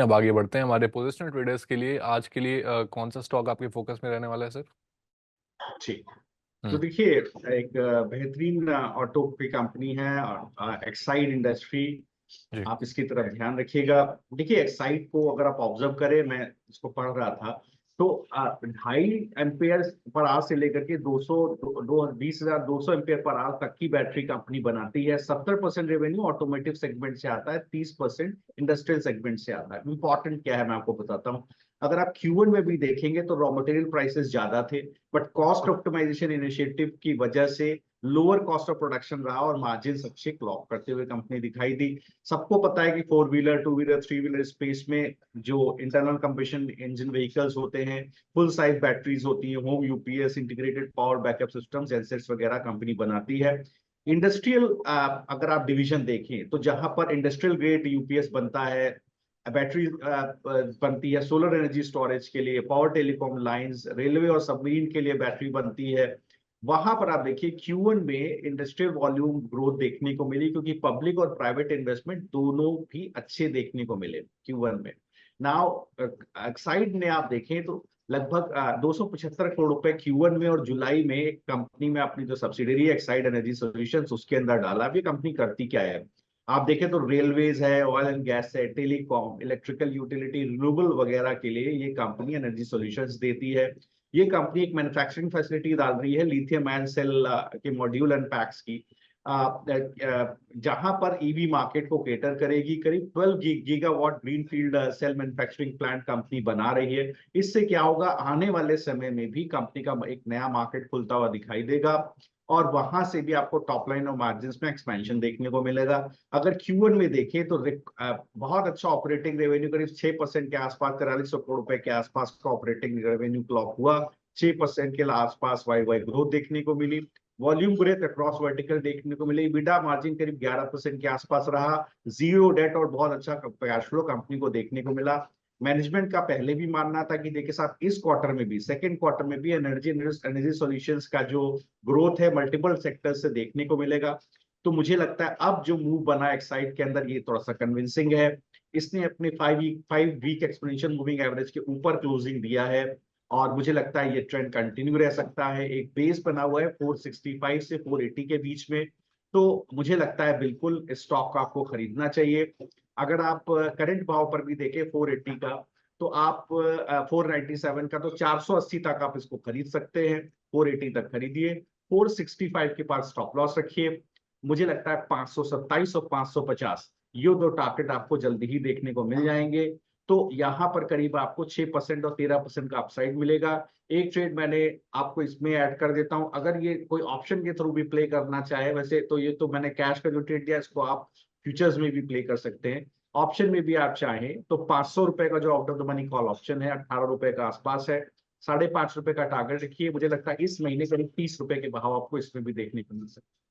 अब आगे बढ़ते हैं हमारे पोजिशनल ट्रेडर्स के लिए। आज के लिए कौन सा स्टॉक आपके फोकस में रहने वाला है सर? जी। तो हम्म। देखिए, एक बेहतरीन ऑटो की कंपनी है एक्साइड इंडस्ट्री। जी। आप इसकी तरफ ध्यान रखिएगा। देखिए, एक्साइड को अगर आप ऑब्जर्व करें, मैं इसको पढ़ रहा था, तो 2.5 एम्पेयर पर आवर से लेकर के 200 20,200 एम्पेयर पर आवर तक की बैटरी कंपनी बनाती है। 70% रेवेन्यू ऑटोमोटिव सेगमेंट से आता है, 30% इंडस्ट्रियल सेगमेंट से आता है। इंपॉर्टेंट क्या है मैं आपको बताता हूँ। अगर आप Q1 में भी देखेंगे तो रॉ मटेरियल प्राइसेस ज्यादा थे, बट कॉस्ट ऑप्टिमाइजेशन इनिशिएटिव की वजह से लोअर कॉस्ट ऑफ प्रोडक्शन रहा और मार्जिन अच्छे क्लॉक करते हुए कंपनी दिखाई दी। सबको पता है कि 4 व्हीलर 2 व्हीलर 3 व्हीलर स्पेस में जो इंटरनल कंबशन इंजन व्हीकल्स होते हैं, फुल साइज बैटरीज होती हैं, home UPS, integrated power backup system, gensets वगैरह कंपनी बनाती है। इंडस्ट्रियल अगर आप डिवीजन देखें तो जहां पर इंडस्ट्रियल ग्रेड यूपीएस बनता है, बैटरी बनती है सोलर एनर्जी स्टोरेज के लिए, पावर टेलीकॉम लाइंस, रेलवे और सबमरीन के लिए बैटरी बनती है, वहां पर आप देखिए Q1 में इंडस्ट्रियल वॉल्यूम ग्रोथ देखने को मिली, क्योंकि पब्लिक और प्राइवेट इन्वेस्टमेंट दोनों भी अच्छे देखने को मिले Q1 में। नाउ साइड में आप देखें तो लगभग 275 करोड़ रुपए Q1 में और जुलाई में कंपनी में अपनी जो सब्सिडरी है एक्साइड एनर्जी सॉल्यूशंस उसके अंदर डाला। अब ये कंपनी करती क्या है, आप देखें तो रेलवेज है, ऑयल एंड गैस है, टेलीकॉम, इलेक्ट्रिकल यूटिलिटी, रिन्यूएबल वगैरह के लिए ये कंपनी एनर्जी सॉल्यूशंस देती है। ये कंपनी एक मैन्युफैक्चरिंग फैसिलिटी डाल रही है लिथियम आयन सेल के मॉड्यूल एंड पैक्स की, जहां पर ईवी मार्केट को केटर करेगी। करीब 12 gigawatt greenfield cell manufacturing plant company बना रही है। इससे क्या होगा, आने वाले समय में भी कंपनी का एक नया मार्केट खुलता हुआ दिखाई देगा और वहां से भी आपको टॉप लाइन और मार्जिन में एक्सपेंशन देखने को मिलेगा। अगर Q1 में देखें तो बहुत अच्छा ऑपरेटिंग रेवेन्यू करीब 6% के आसपास, 4300 करोड़ रुपए के आसपास का ऑपरेटिंग रेवेन्यू क्लॉक हुआ। 6% के आसपास वाई वाई ग्रोथ देखने को मिली। वॉल्यूम ग्रोथ अक्रॉस वर्टिकल देखने को मिली। बिडा मार्जिन करीब 11% के आसपास रहा। जीरो डेट और बहुत अच्छा कैश फ्लो कंपनी को देखने को मिला। मैनेजमेंट का पहले भी मानना था कि देखिए साहब, इस क्वार्टर में भी, सेकंड क्वार्टर में भी एनर्जी सॉल्यूशंस का जो ग्रोथ है मल्टीपल सेक्टर से देखने को मिलेगा। तो मुझे लगता है अब जो मूव बना एक्साइड के अंदर ये थोड़ा सा कन्विंसिंग है। इसने अपने 5 वीक एक्सपोनेंशियल मूविंग एवरेज के ऊपर क्लोजिंग दिया है और मुझे लगता है ये ट्रेंड कंटिन्यू रह सकता है। एक बेस बना हुआ है 465 से 480 के बीच में, तो मुझे लगता है बिल्कुल इस स्टॉक को आपको खरीदना चाहिए। अगर आप करंट भाव पर भी देखें 480 का, तो आप 497 का, तो 480 तक आप इसको खरीद सकते हैं। 480 तक खरीदिए, 465 के पास स्टॉप लॉस रखिए। मुझे लगता है 527 और 550 ये दो टारगेट आपको जल्दी ही देखने को मिल जाएंगे। तो यहाँ पर करीब आपको 6% और 13% का अपसाइड मिलेगा। एक ट्रेड मैंने आपको इसमें ऐड कर देता हूं, अगर ये कोई ऑप्शन के थ्रू भी प्ले करना चाहे, वैसे तो ये तो मैंने कैश का जो ट्रेड दिया इसको आप फ्यूचर्स में भी प्ले कर सकते हैं। ऑप्शन में भी आप चाहें तो 500 रुपए का जो out of the money call option है 18 रुपए का आसपास है। 5.5 रुपए का टारगेट रखिए। मुझे लगता है इस महीने करीब 30 रुपए के भाव आपको इसमें भी देखने को मिल सकते हैं।